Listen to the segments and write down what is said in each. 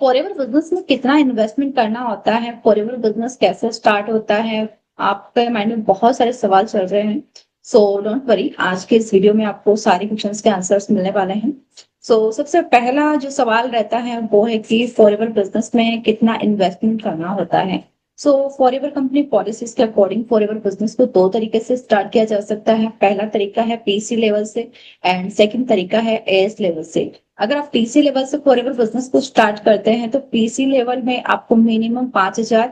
Forever business में कितना investment करना होता है, फॉरएवर बिजनेस कैसे स्टार्ट होता है, आपके माइंड में बहुत सारे सवाल चल रहे हैं। सो डोंट वरी, आज के इस वीडियो में आपको सारे क्वेश्चंस के आंसर्स मिलने वाले हैं। सबसे पहला जो सवाल रहता है वो है कि फॉरएवर बिजनेस में कितना इन्वेस्टमेंट करना होता है। फॉरएवर कंपनी पॉलिसीज के अकॉर्डिंग फॉरएवर बिजनेस को दो तरीके से स्टार्ट किया जा सकता है। पहला तरीका है पीसी लेवल से एंड सेकंड तरीका है एएस लेवल से। अगर आप पीसी लेवल से फॉरएवर बिजनेस को स्टार्ट करते हैं तो पीसी लेवल में आपको मिनिमम 5,000,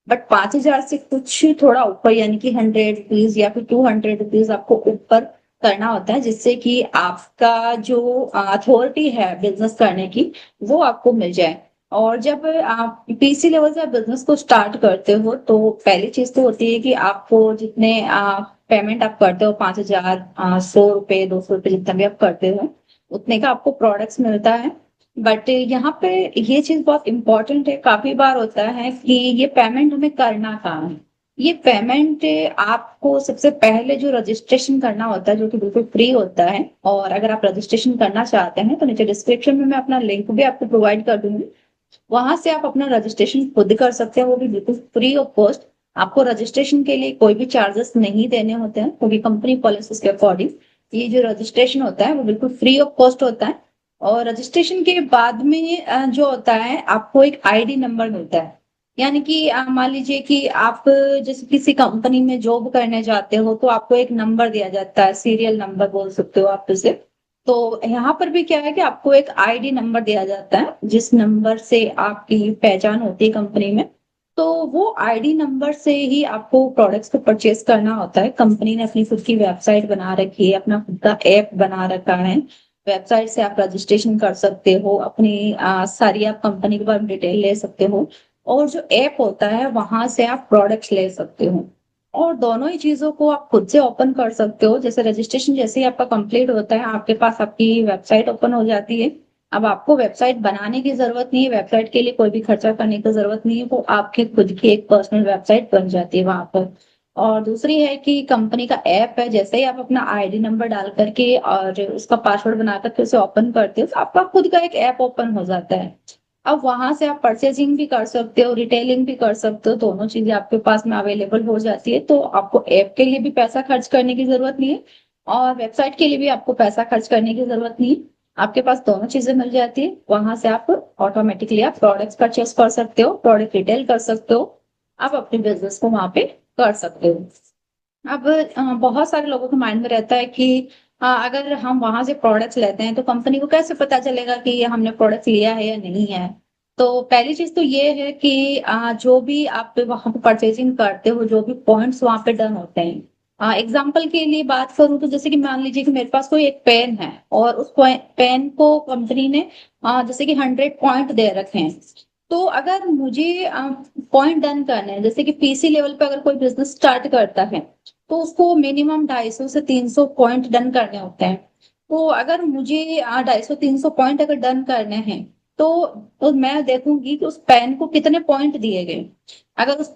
बट 5,000 से कुछ थोड़ा ऊपर यानी कि 100 रुपीज या फिर 200 रुपीज आपको ऊपर करना होता है, जिससे कि आपका जो अथॉरिटी है बिजनेस करने की वो आपको मिल जाए। और जब आप पीसी लेवल से बिजनेस को स्टार्ट करते हो तो पहली चीज तो होती है कि आपको जितने पेमेंट आप करते हो, 5,000, 100 रुपए, 200 रुपए, जितना भी आप करते हो उतने का आपको प्रोडक्ट्स मिलता है। बट यहाँ पे ये चीज बहुत इंपॉर्टेंट है, काफी बार होता है कि ये पेमेंट हमें करना कहाँ है। ये पेमेंट आपको सबसे पहले जो रजिस्ट्रेशन करना होता है, जो कि बिल्कुल फ्री होता है। और अगर आप रजिस्ट्रेशन करना चाहते हैं तो नीचे डिस्क्रिप्शन में मैं अपना लिंक भी आपको प्रोवाइड कर दूंगी। वहां से आप अपना रजिस्ट्रेशन खुद कर सकते हैं, वो भी बिल्कुल फ्री ऑफ कॉस्ट। आपको रजिस्ट्रेशन के लिए कोई भी चार्जेस नहीं देने होते हैं, क्योंकि कंपनी पॉलिसीज के अकॉर्डिंग ये जो रजिस्ट्रेशन होता है वो बिल्कुल फ्री ऑफ कॉस्ट होता है। और रजिस्ट्रेशन के बाद में जो होता है आपको एक आईडी नंबर मिलता है। यानी कि मान लीजिए कि आप जैसे किसी कंपनी में जॉब करने जाते हो तो आपको एक नंबर दिया जाता है, सीरियल नंबर बोल सकते हो आप उसे। तो यहाँ पर भी क्या है कि आपको एक आईडी नंबर दिया जाता है, जिस नंबर से आपकी पहचान होती है कंपनी में। तो वो आईडी नंबर से ही आपको प्रोडक्ट्स को परचेज करना होता है। कंपनी ने अपनी खुद की वेबसाइट बना रखी है, अपना खुद का ऐप बना रखा है। वेबसाइट से आप रजिस्ट्रेशन कर सकते हो, अपनी सारी आप कंपनी के बारे में डिटेल ले सकते हो। और जो ऐप होता है वहां से आप प्रोडक्ट्स ले सकते हो। और दोनों ही चीजों को आप खुद से ओपन कर सकते हो। जैसे रजिस्ट्रेशन जैसे ही आपका कंप्लीट होता है, आपके पास आपकी वेबसाइट ओपन हो जाती है। अब आपको वेबसाइट बनाने की जरूरत नहीं है, वेबसाइट के लिए कोई भी खर्चा करने की जरूरत नहीं है, वो आपकी खुद की एक पर्सनल वेबसाइट बन जाती है वहां पर। और दूसरी है कि कंपनी का ऐप है, जैसे ही आप अपना आईडी नंबर डाल करके और उसका पासवर्ड बना करके उसे ओपन करते हो तो आपका खुद का एक ऐप ओपन हो जाता है। अब वहां से आप परचेजिंग भी कर सकते हो, रिटेलिंग भी कर सकते हो, दोनों चीजें आपके पास में अवेलेबल हो जाती है। तो आपको ऐप के लिए भी पैसा खर्च करने की जरूरत नहीं है और वेबसाइट के लिए भी आपको पैसा खर्च करने की जरूरत नहीं है। आपके पास दोनों चीजें मिल जाती है। वहां से आप ऑटोमेटिकली आप प्रोडक्ट्स परचेस कर सकते हो, प्रोडक्ट रिटेल कर सकते हो, आप अपने बिजनेस को वहां पे कर सकते हो। अब बहुत सारे लोगों के माइंड में रहता है कि अगर हम वहां से प्रोडक्ट्स लेते हैं तो कंपनी को कैसे पता चलेगा कि ये हमने प्रोडक्ट लिया है या नहीं है। तो पहली चीज तो ये है कि जो भी आप वहां पे परचेजिंग करते हो, जो भी पॉइंट्स वहां पे डन होते हैं, एग्जाम्पल के लिए बात करूं तो जैसे कि मान लीजिए कि मेरे पास कोई एक पेन है और उस पेन को कंपनी ने जैसे कि 100 पॉइंट दे रखे हैं। तो अगर मुझे पॉइंट डन करने हैं, जैसे कि पीसी लेवल पे अगर कोई बिजनेस स्टार्ट करता है तो उसको मिनिमम 250 से 300 पॉइंट डन करने होते हैं। तो अगर मुझे 250 300 पॉइंट अगर डन करने हैं तो मैं देखूंगी कि उस पेन को कितने पॉइंट दिए गए। अगर उस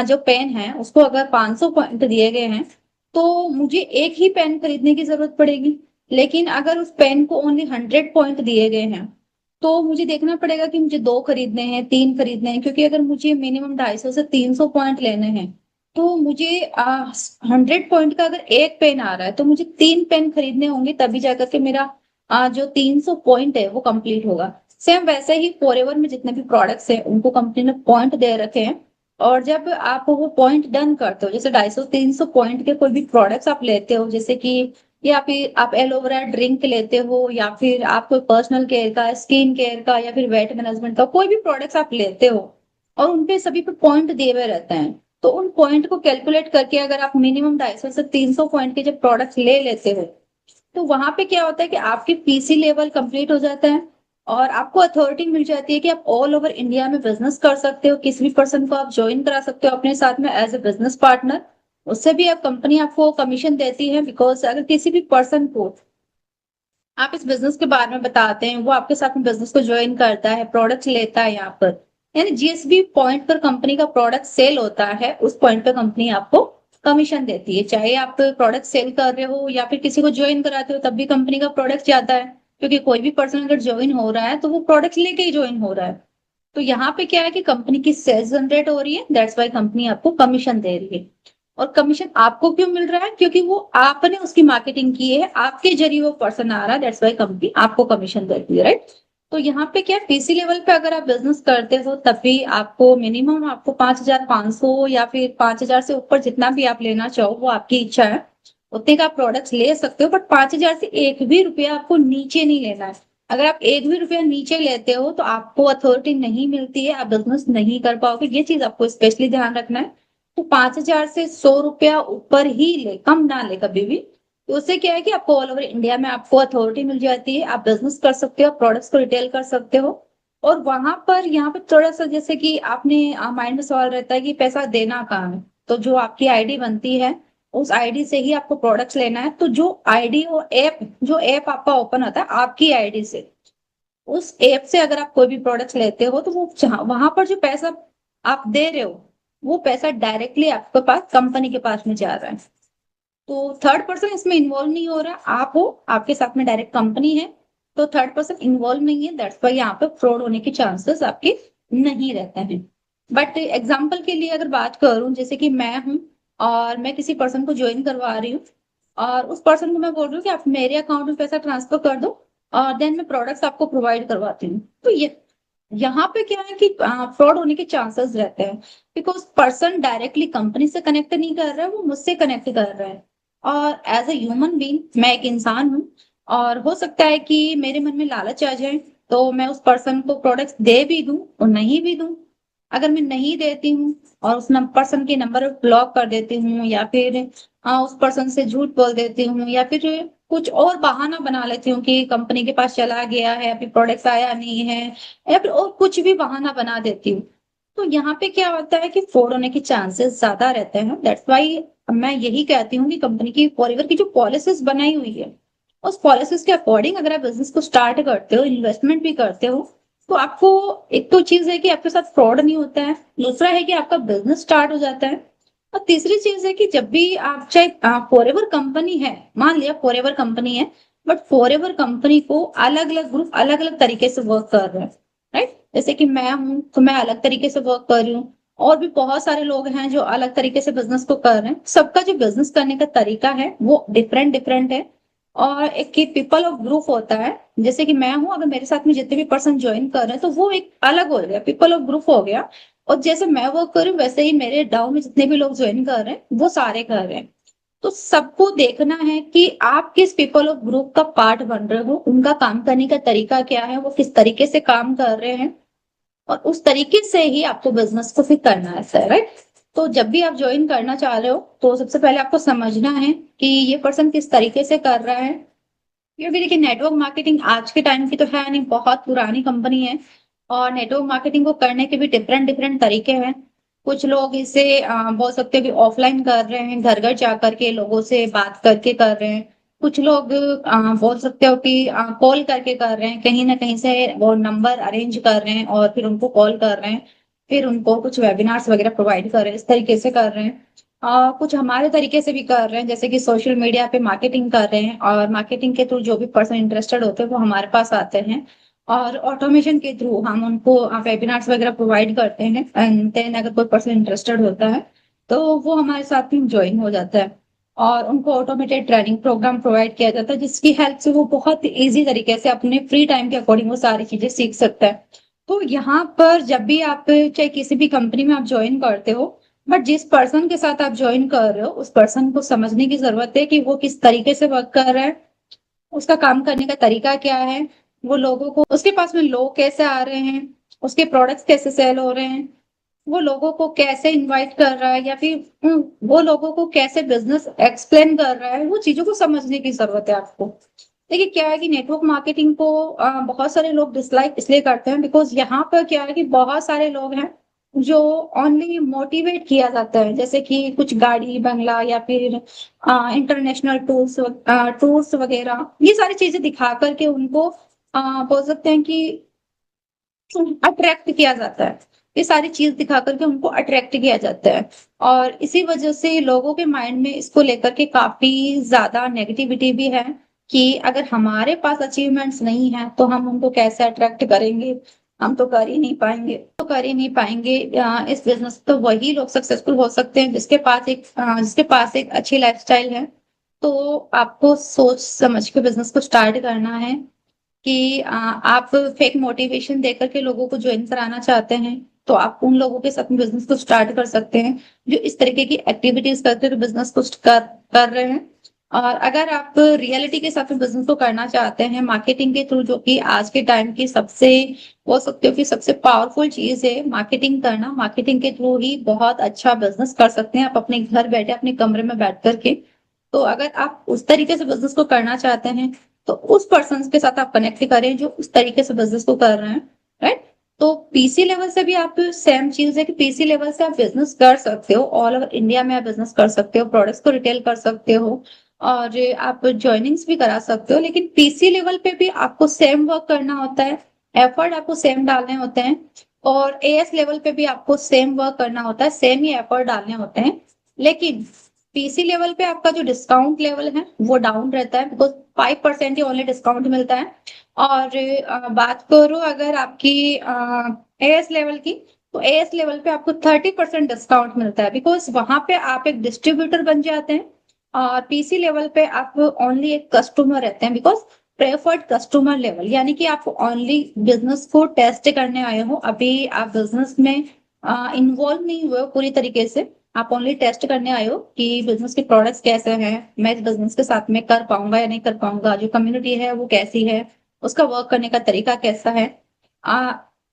जो पेन है उसको अगर 500 पॉइंट दिए गए हैं तो मुझे एक ही पेन खरीदने की जरूरत पड़ेगी। लेकिन अगर उस पेन को ओनली 100 पॉइंट दिए गए हैं तो मुझे देखना पड़ेगा कि मुझे दो खरीदने हैं, तीन खरीदने हैं, क्योंकि अगर मुझे मिनिमम 250 से 300 पॉइंट लेने हैं तो मुझे 100 पॉइंट का अगर एक पेन आ रहा है तो मुझे तीन पेन खरीदने होंगे, तभी जाकर के मेरा जो 300 पॉइंट है वो कंप्लीट होगा। सेम वैसे ही फॉरएवर में जितने भी प्रोडक्ट्स हैं उनको कंपनी ने पॉइंट दे रखे हैं। और जब आप वो पॉइंट डन करते हो, जैसे 250 300 पॉइंट के कोई भी प्रोडक्ट्स आप लेते हो, जैसे कि या फिर आप एलोवेरा ड्रिंक लेते हो या फिर आप कोई पर्सनल केयर का, स्किन केयर का या फिर वेट मैनेजमेंट का कोई भी प्रोडक्ट्स आप लेते हो और उनपे सभी पे पॉइंट दिए हुए रहते हैं। तो उन पॉइंट को कैलकुलेट करके अगर आप मिनिमम 250 से 300 पॉइंट के जब प्रोडक्ट्स ले लेते हो तो वहां पे क्या होता है कि आपकी पीसी लेवल कंप्लीट हो जाता है और आपको अथॉरिटी मिल जाती है कि आप ऑल ओवर इंडिया में बिजनेस कर सकते हो। किसी भी पर्सन को आप ज्वाइन करा सकते हो अपने साथ में एज ए बिजनेस पार्टनर। उससे भी आप कंपनी आपको कमीशन देती है, बिकॉज अगर किसी भी पर्सन को आप इस बिजनेस के बारे में बताते हैं, वो आपके साथ में बिजनेस को ज्वाइन करता है, प्रोडक्ट लेता है यहाँ पर, यानी जिस भी पॉइंट पर कंपनी का प्रोडक्ट सेल होता है उस पॉइंट पर कंपनी आपको कमीशन देती है। चाहे आप प्रोडक्ट सेल कर रहे हो या फिर किसी को ज्वाइन कराते हो तब भी कंपनी का प्रोडक्ट जाता है, क्योंकि कोई भी पर्सन अगर ज्वाइन हो रहा है तो वो प्रोडक्ट लेके ही ज्वाइन हो रहा है। तो यहाँ पे क्या है कि कंपनी की सेल्स जनरेट हो रही है, दैट्स वाई कंपनी आपको कमीशन दे रही है। और कमीशन आपको क्यों मिल रहा है? क्योंकि वो आपने उसकी मार्केटिंग की है, आपके जरिए वो पर्सन आ रहा है, दैट्स वाई कंपनी आपको कमीशन देती है, राइट। तो यहाँ पे क्या, पीसी लेवल पे अगर आप बिजनेस करते हो तब भी आपको मिनिमम आपको 5,500 या फिर 5,000 से ऊपर जितना भी आप लेना चाहो वो आपकी इच्छा है, उतने का आप प्रोडक्ट्स ले सकते हो, बट 5,000 से एक भी रुपया आपको नीचे नहीं लेना है। अगर आप एक भी रुपया नीचे लेते हो तो आपको अथॉरिटी नहीं मिलती है, आप बिजनेस नहीं कर पाओगे, ये चीज आपको स्पेशली ध्यान रखना है। तो 5,000 से 100 रुपया ऊपर ही ले, कम ना ले कभी भी। तो उससे क्या है कि आपको ऑल ओवर इंडिया में आपको अथॉरिटी मिल जाती है, आप बिजनेस कर सकते हो, प्रोडक्ट्स को रिटेल कर सकते हो। और वहां पर यहाँ पे थोड़ा सा जैसे कि आपने माइंड में सवाल रहता है कि पैसा देना कहाँ है, तो जो आपकी आईडी बनती है उस आईडी से ही आपको प्रोडक्ट्स लेना है। तो जो आईडी और ऐप, जो ऐप आपका ओपन होता है आपकी आईडी से, उस ऐप से अगर आप कोई भी प्रोडक्ट्स लेते हो तो वो वहां पर जो पैसा आप दे रहे हो वो पैसा डायरेक्टली आपके पास कंपनी के पास में जा रहा है। तो थर्ड पर्सन इसमें इन्वॉल्व नहीं हो रहा, आप हो, आपके साथ में डायरेक्ट कंपनी है, तो थर्ड पर्सन इन्वॉल्व नहीं है, दैट्स वाई यहाँ पे फ्रॉड होने के चांसेस आपके नहीं रहते हैं। बट एग्जाम्पल के लिए अगर बात करूं, जैसे कि मैं हूं और मैं किसी पर्सन को ज्वाइन करवा रही हूँ और उस पर्सन को मैं बोल रही हूँ कि आप मेरे अकाउंट में पैसा ट्रांसफर कर दो और देन मैं प्रोडक्ट्स आपको प्रोवाइड करवाती हूँ, तो ये यहाँ पे क्या है कि फ्रॉड होने के चांसेस रहते हैं, बिकॉज पर्सन डायरेक्टली कंपनी से कनेक्ट नहीं कर रहा है, वो मुझसे कनेक्ट कर रहा है। और एज ए ह्यूमन बीइंग मैं एक इंसान हूँ, और हो सकता है कि मेरे मन में लालच आ जाए तो मैं उस पर्सन को प्रोडक्ट्स दे भी दूं और नहीं भी दूं। अगर मैं नहीं देती हूँ और उस पर्सन के नंबर ब्लॉक कर देती हूँ, या फिर उस पर्सन से झूठ बोल देती हूँ, या फिर कुछ और बहाना बना लेती हूँ कि कंपनी के पास चला गया है, अभी प्रोडक्ट्स आया नहीं है, या फिर और कुछ भी बहाना बना देती हूँ, तो यहाँ पे क्या होता है कि फ्रॉड होने के चांसेस ज्यादा रहते हैं। दैट्स वाई मैं यही कहती हूँ कि कंपनी की फॉरएवर की जो पॉलिसीज बनाई हुई है उस पॉलिसीज के अकॉर्डिंग अगर आप बिजनेस को स्टार्ट करते हो, इन्वेस्टमेंट भी करते हो, तो आपको एक तो चीज है कि आपके साथ फ्रॉड नहीं होता है, दूसरा है कि आपका बिजनेस स्टार्ट हो जाता है, और तीसरी चीज है कि जब भी आप चाहे फॉरएवर कंपनी है, मान लिया फॉरएवर कंपनी है, बट फॉरएवर कंपनी को अलग अलग ग्रुप अलग अलग तरीके से वर्क कर रहे हैं, राइट। जैसे कि मैं हूं तो मैं अलग तरीके से वर्क कर रही हूँ, और भी बहुत सारे लोग हैं जो अलग तरीके से बिजनेस को कर रहे हैं, सबका जो बिजनेस करने का तरीका है वो डिफरेंट डिफरेंट है। और एक पीपल ऑफ ग्रुप होता है, जैसे कि मैं हूं, अगर मेरे साथ में जितने भी पर्सन ज्वाइन कर रहे हैं तो वो एक अलग हो गया, पीपल ऑफ ग्रुप हो गया। और जैसे मैं वर्क कर रही हूँ वैसे ही मेरे डाउन में जितने भी लोग ज्वाइन कर रहे हैं वो सारे कर रहे हैं। तो सबको देखना है कि आप किस पीपल ऑफ ग्रुप का पार्ट बन रहे हो, उनका काम करने का तरीका क्या है, वो किस तरीके से काम कर रहे हैं, और उस तरीके से ही आपको बिजनेस को फिर करना है, राइट। तो जब भी आप ज्वाइन करना चाह रहे हो तो सबसे पहले आपको समझना है कि ये पर्सन किस तरीके से कर रहा है। क्योंकि देखिए नेटवर्क मार्केटिंग आज के टाइम की तो है नहीं, बहुत पुरानी कंपनी है, और नेटवर्क मार्केटिंग को करने के भी डिफरेंट डिफरेंट तरीके हैं। कुछ लोग इसे बोल सकते हैं कि ऑफलाइन कर रहे हैं, घर घर जा करके लोगों से बात करके कर रहे हैं। कुछ लोग बोल सकते हो कि कॉल करके कर रहे हैं, कहीं ना कहीं से वो नंबर अरेंज कर रहे हैं और फिर उनको कॉल कर रहे हैं, फिर उनको कुछ वेबिनार्स वगैरह प्रोवाइड कर रहे हैं, इस तरीके से कर रहे हैं। कुछ हमारे तरीके से भी कर रहे हैं, जैसे कि सोशल मीडिया पे मार्केटिंग कर रहे हैं, और मार्केटिंग के थ्रू जो भी पर्सन इंटरेस्टेड होते हैं वो हमारे पास आते हैं, और ऑटोमेशन के थ्रू हम उनको वेबिनार्स वगैरह प्रोवाइड करते हैं, एंड देन अगर कोई पर्सन इंटरेस्टेड होता है तो वो हमारे साथ में ज्वाइन हो जाता है, और उनको ऑटोमेटेड ट्रेनिंग प्रोग्राम प्रोवाइड किया जाता है, जिसकी हेल्प से वो बहुत इजी तरीके से अपने फ्री टाइम के अकॉर्डिंग वो सारी चीजें सीख सकता है। तो यहाँ पर जब भी आप चाहे किसी भी कंपनी में आप ज्वाइन करते हो, बट जिस पर्सन के साथ आप ज्वाइन कर रहे हो उस पर्सन को समझने की जरूरत है कि वो किस तरीके से वर्क कर रहा है, उसका काम करने का तरीका क्या है, वो लोगों को, उसके पास में लोग कैसे आ रहे हैं, उसके प्रोडक्ट्स कैसे सेल हो रहे हैं, वो लोगों को कैसे इनवाइट कर रहा है, या फिर वो लोगों को कैसे बिजनेस एक्सप्लेन कर रहा है, वो चीजों को समझने की जरूरत है आपको। देखिए क्या है कि नेटवर्क मार्केटिंग को बहुत सारे लोग डिसलाइक इसलिए करते हैं बिकॉज यहाँ पर क्या है कि बहुत सारे लोग हैं जो ओनली मोटिवेट किया जाता है, जैसे कि कुछ गाड़ी बंगला या फिर इंटरनेशनल टूर्स वगैरह, ये सारी चीजें दिखा करके उनको बोल सकते हैं कि अट्रैक्ट किया जाता है। ये सारी चीज दिखा करके उनको अट्रैक्ट किया जाता है, और इसी वजह से लोगों के माइंड में इसको लेकर के काफी ज्यादा नेगेटिविटी भी है कि अगर हमारे पास अचीवमेंट्स नहीं है तो हम उनको कैसे अट्रैक्ट करेंगे, हम तो कर ही नहीं पाएंगे, इस बिजनेस तो वही लोग सक्सेसफुल हो सकते हैं जिसके पास एक अच्छी लाइफस्टाइल है। तो आपको सोच समझ के बिजनेस को स्टार्ट करना है कि आप फेक मोटिवेशन देकर के लोगों को ज्वाइन कराना चाहते हैं, तो आप उन लोगों के साथ बिजनेस को स्टार्ट कर सकते हैं जो इस तरीके की एक्टिविटीज करते हुए बिजनेस को कर रहे हैं। और अगर आप रियलिटी के साथ बिजनेस को करना चाहते हैं मार्केटिंग के थ्रू, जो कि आज के टाइम की सबसे बोल सकते हो कि सबसे पावरफुल चीज है मार्केटिंग करना, मार्केटिंग के थ्रू ही बहुत अच्छा बिजनेस कर सकते हैं आप अपने घर बैठे अपने कमरे में बैठ करके। तो अगर आप उस तरीके से बिजनेस को करना चाहते हैं तो उस पर्सन के साथ आप कनेक्ट करें जो उस तरीके से बिजनेस को कर रहे हैं, राइट। तो पीसी लेवल से भी आप सेम चीज है कि पीसी लेवल से आप बिजनेस कर सकते हो, ऑल ओवर इंडिया में आप बिजनेस कर सकते हो, प्रोडक्ट्स को रिटेल कर सकते हो और आप ज्वाइनिंग्स भी करा सकते हो। लेकिन पीसी लेवल पे भी आपको सेम वर्क करना होता है, एफर्ट आपको सेम डालने होते हैं। और एएस लेवल पे भी आपको सेम वर्क करना होता है, सेम ही एफर्ट डालने होते हैं। लेकिन पीसी लेवल पे आपका जो डिस्काउंट लेवल है वो डाउन रहता है, बिकॉज 5% ही ओनली डिस्काउंट मिलता है। और बात करूँ अगर आपकी एएस लेवल की, तो एएस लेवल पे आपको 30% डिस्काउंट मिलता है, बिकॉज वहां पे आप एक डिस्ट्रीब्यूटर बन जाते हैं। और पीसी लेवल पे आप ओनली एक कस्टमर रहते हैं, बिकॉज प्रेफर्ड कस्टमर लेवल, यानी कि आप ओनली बिजनेस को टेस्ट करने आए हो, अभी आप बिजनेस में इन्वॉल्व नहीं हुए हो पूरी तरीके से। आप ओनली टेस्ट करने आए हो कि बिजनेस के प्रोडक्ट्स कैसे हैं, मैं इस बिजनेस के साथ में कर पाऊंगा या नहीं कर पाऊंगा, जो कम्युनिटी है वो कैसी है, उसका वर्क करने का तरीका कैसा है,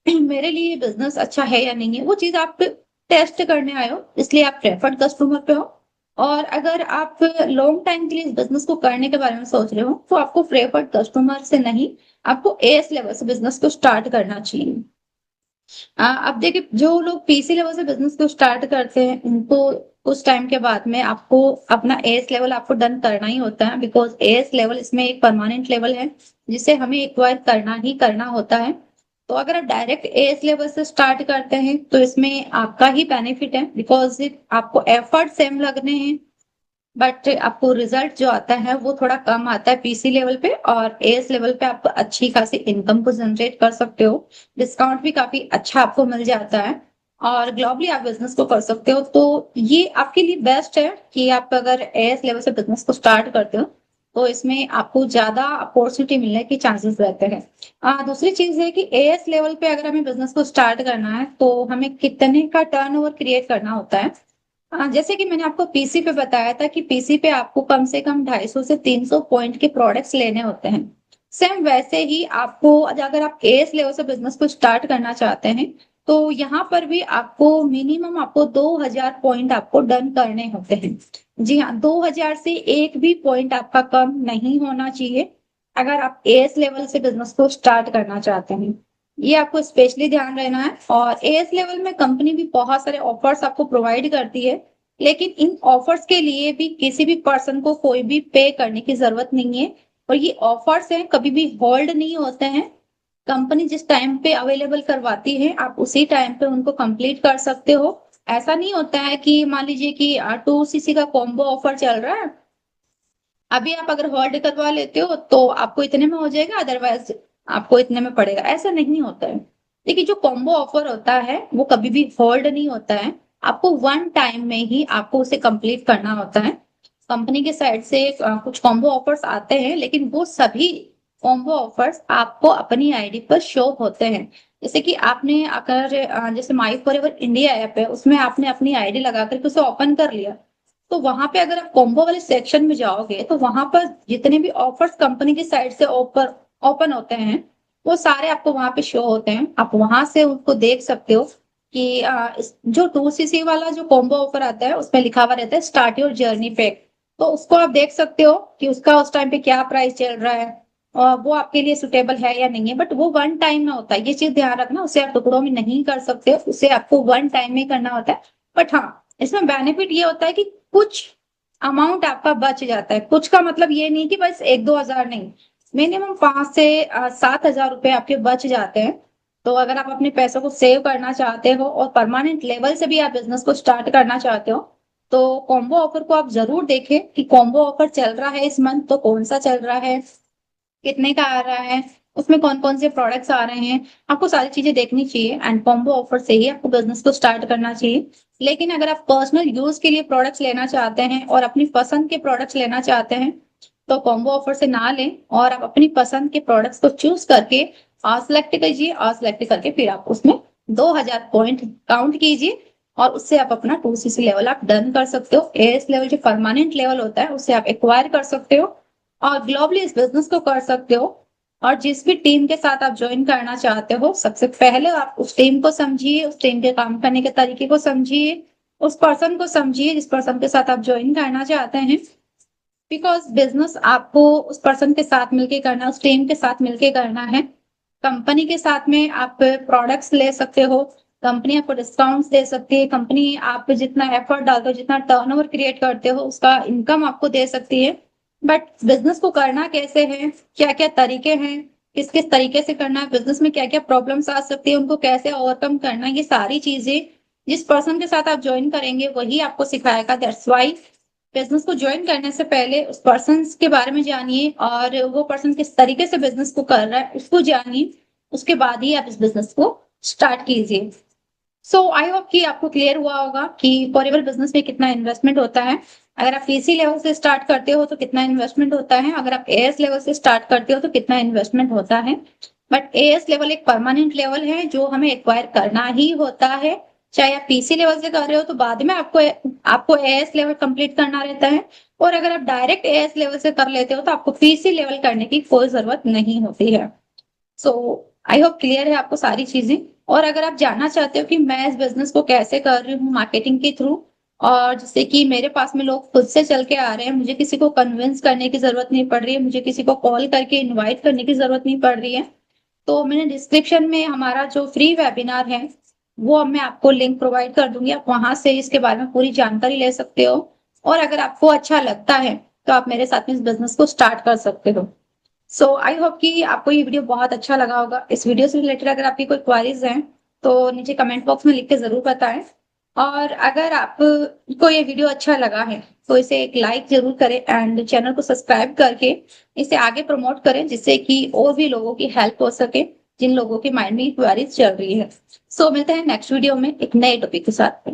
मेरे लिए बिजनेस अच्छा है या नहीं है, वो चीज आप टेस्ट करने आए हो, इसलिए आप प्रेफर्ड कस्टमर पे हो। और अगर आप लॉन्ग टाइम के लिए इस बिजनेस को करने के बारे में सोच रहे हो तो आपको प्रेफर्ड कस्टमर से नहीं, आपको एएस लेवल से बिजनेस को स्टार्ट करना चाहिए। अब देखिए जो लोग पीसी लेवल से बिजनेस को स्टार्ट करते हैं उनको उस टाइम के बाद में आपको अपना एएस लेवल आपको डन करना ही होता है, बिकॉज एएस लेवल इसमें एक परमानेंट लेवल है जिसे हमें एक्वायर करना ही करना होता है। तो अगर आप डायरेक्ट एएस लेवल से स्टार्ट करते हैं तो इसमें आपका ही बेनिफिट है, बिकॉज आपको एफर्ट सेम लगने हैं, बट आपको रिजल्ट जो आता है वो थोड़ा कम आता है पीसी लेवल पे। और एएस लेवल पे आप अच्छी खासी इनकम को जनरेट कर सकते हो, डिस्काउंट भी काफी अच्छा आपको मिल जाता है और ग्लोबली आप बिजनेस को कर सकते हो। तो ये आपके लिए बेस्ट है कि आप अगर एएस लेवल से बिजनेस को स्टार्ट करते हो तो इसमें आपको ज्यादा अपॉर्चुनिटी मिलने के चांसेस रहते हैं। दूसरी चीज है कि एएस लेवल पे अगर हमें बिजनेस को स्टार्ट करना है तो हमें कितने का टर्नओवर क्रिएट करना होता है। जैसे कि मैंने आपको पीसी पे बताया था कि पीसी पे आपको कम से कम 250 से 300 पॉइंट के प्रोडक्ट्स लेने होते हैं। सेम वैसे ही आपको अगर आप एस लेवल से बिजनेस को स्टार्ट करना चाहते हैं तो यहाँ पर भी आपको मिनिमम आपको 2000 पॉइंट आपको डन करने होते हैं। जी हाँ, 2000 से एक भी पॉइंट आपका कम नहीं होना चाहिए अगर आप एस लेवल से बिजनेस को स्टार्ट करना चाहते हैं। ये आपको स्पेशली ध्यान रहना है। और एएस लेवल में कंपनी भी बहुत सारे ऑफर्स आपको प्रोवाइड करती है, लेकिन इन ऑफर्स के लिए भी किसी भी पर्सन को कोई भी पे करने की जरूरत नहीं है। और ये ऑफर्स हैं कभी भी होल्ड नहीं होते हैं, कंपनी जिस टाइम पे अवेलेबल करवाती है आप उसी टाइम पे उनको कंप्लीट कर सकते हो। ऐसा नहीं होता है कि मान लीजिए कि 2 सीसी का कॉम्बो ऑफर चल रहा है, अभी आप अगर होल्ड करवा लेते हो तो आपको इतने में हो जाएगा, अदरवाइज आपको इतने में पड़ेगा, ऐसा नहीं होता है। देखिए जो कॉम्बो ऑफर होता है वो कभी भी होल्ड नहीं होता है, आपको वन टाइम में ही आपको उसे कंप्लीट करना होता है। कंपनी के साइड से कुछ कॉम्बो ऑफर्स आते हैं लेकिन वो सभी कॉम्बो ऑफर्स आपको अपनी आईडी पर शो होते हैं। जैसे कि आपने अगर जैसे माई फॉर एवर इंडिया ऐप है उसमें आपने अपनी आईडी लगा करके उसे ओपन कर लिया, तो वहां पे अगर आप कॉम्बो वाले सेक्शन में जाओगे तो वहां पर जितने भी ऑफर्स कंपनी की साइड से ओपन होते हैं वो सारे आपको वहां पे शो होते हैं, आप वहां से उनको देख सकते हो कि जो 2 सीसी वाला जो कॉम्बो ऑफर आता है उसमें लिखा हुआ रहता है स्टार्ट योर जर्नी पैक, तो उसको आप देख सकते हो कि उसका उस टाइम पे क्या प्राइस चल रहा है और वो आपके लिए सुटेबल है या नहीं है। बट वो वन टाइम में होता है, ये चीज ध्यान रखना, उसे आप टुकड़ों में नहीं कर सकते, उसे आपको वन टाइम में करना होता है। बट हाँ, इसमें बेनिफिट ये होता है कि कुछ अमाउंट आपका बच जाता है। कुछ का मतलब ये नहीं कि बस 1-2 हजार नहीं, मिनिमम 5 से 7 हजार रुपए आपके बच जाते हैं। तो अगर आप अपने पैसों को सेव करना चाहते हो और परमानेंट लेवल से भी आप बिजनेस को स्टार्ट करना चाहते हो तो कॉम्बो ऑफर को आप जरूर देखें कि कॉम्बो ऑफर चल रहा है इस मंथ तो कौन सा चल रहा है, कितने का आ रहा है, उसमें कौन कौन से प्रोडक्ट्स आ रहे हैं, आपको सारी चीजें देखनी चाहिए एंड कॉम्बो ऑफर से ही आपको बिजनेस को स्टार्ट करना चाहिए। लेकिन अगर आप पर्सनल यूज के लिए प्रोडक्ट्स लेना चाहते हैं और अपनी पसंद के प्रोडक्ट्स लेना चाहते हैं तो कॉम्बो ऑफर से ना लें और आप अपनी पसंद के प्रोडक्ट्स को चूज करके सिलेक्ट कीजिए और सिलेक्ट करके फिर आप उसमें 2000 पॉइंट काउंट कीजिए और उससे आप अपना 2cc लेवल आप डन कर सकते हो। एएस लेवल जो परमानेंट लेवल होता है उससे आप एक्वायर कर सकते हो और ग्लोबली इस बिजनेस को कर सकते हो। और जिस भी टीम के साथ आप ज्वाइन करना चाहते हो सबसे पहले आप उस टीम को समझिए, उस टीम के काम करने के तरीके को समझिए, उस पर्सन को समझिए जिस पर्सन के साथ आप ज्वाइन करना चाहते हैं। बिकॉज बिजनेस आपको उस पर्सन के साथ मिलके करना, उस टीम के साथ मिलके करना है। कंपनी के साथ में आप प्रोडक्ट्स ले सकते हो, कंपनी आपको डिस्काउंट्स दे सकती है, कंपनी आप जितना एफर्ट डालते हो, जितना टर्नओवर क्रिएट करते हो उसका इनकम आपको दे सकती है। बट बिजनेस को करना कैसे है, क्या क्या तरीके हैं, किस किस तरीके से करना है, बिजनेस में क्या क्या प्रॉब्लम्स आ सकती है, उनको कैसे ओवरकम करना है, ये सारी चीजें जिस पर्सन के साथ आप ज्वाइन करेंगे वही आपको सिखाएगा। दैट्स वाई बिजनेस को ज्वाइन करने से पहले उस पर्सन के बारे में जानिए और वो पर्सन किस तरीके से बिजनेस को कर रहा है उसको जानिए, उसके बाद ही आप इस बिजनेस को स्टार्ट कीजिए। सो आई होप कि आपको क्लियर हुआ होगा कि फॉरेवर बिजनेस में कितना इन्वेस्टमेंट होता है। अगर आप पीसी लेवल से स्टार्ट करते हो तो कितना इन्वेस्टमेंट होता है, अगर आप एएस लेवल से स्टार्ट करते हो तो कितना इन्वेस्टमेंट होता है। बट एएस लेवल एक परमानेंट लेवल है जो हमें एक्वायर करना ही होता है। चाहे आप पीसी लेवल से कर रहे हो तो बाद में आपको आपको एएस लेवल कंप्लीट करना रहता है और अगर आप डायरेक्ट एएस लेवल से कर लेते हो तो आपको पीसी लेवल करने की कोई जरूरत नहीं होती है। सो आई होप क्लियर है आपको सारी चीजें। और अगर आप जानना चाहते हो कि मैं इस बिजनेस को कैसे कर रही हूँ मार्केटिंग के थ्रू और जैसे कि मेरे पास में लोग खुद से चल के आ रहे हैं, मुझे किसी को कन्विंस करने की जरूरत नहीं पड़ रही है, मुझे किसी को कॉल करके इनवाइट करने की जरूरत नहीं पड़ रही है, तो मैंने डिस्क्रिप्शन में हमारा जो फ्री वेबिनार है वो अब मैं आपको लिंक प्रोवाइड कर दूंगी, आप वहां से इसके बारे में पूरी जानकारी ले सकते हो। और अगर आपको अच्छा लगता है तो आप मेरे साथ में इस बिजनेस को स्टार्ट कर सकते हो। सो आई होप कि आपको ये वीडियो बहुत अच्छा लगा होगा। इस वीडियो से रिलेटेड अगर आपकी कोई क्वारीज हैं तो नीचे कमेंट बॉक्स में लिख के जरूर बताएं। और अगर आपको ये वीडियो अच्छा लगा है तो इसे एक लाइक जरूर करें एंड चैनल को सब्सक्राइब करके इसे आगे प्रमोट करें जिससे कि और भी लोगों की हेल्प हो सके जिन लोगों के माइंड में क्वारीज चल रही है। सो मिलते हैं नेक्स्ट वीडियो में एक नए टॉपिक के साथ।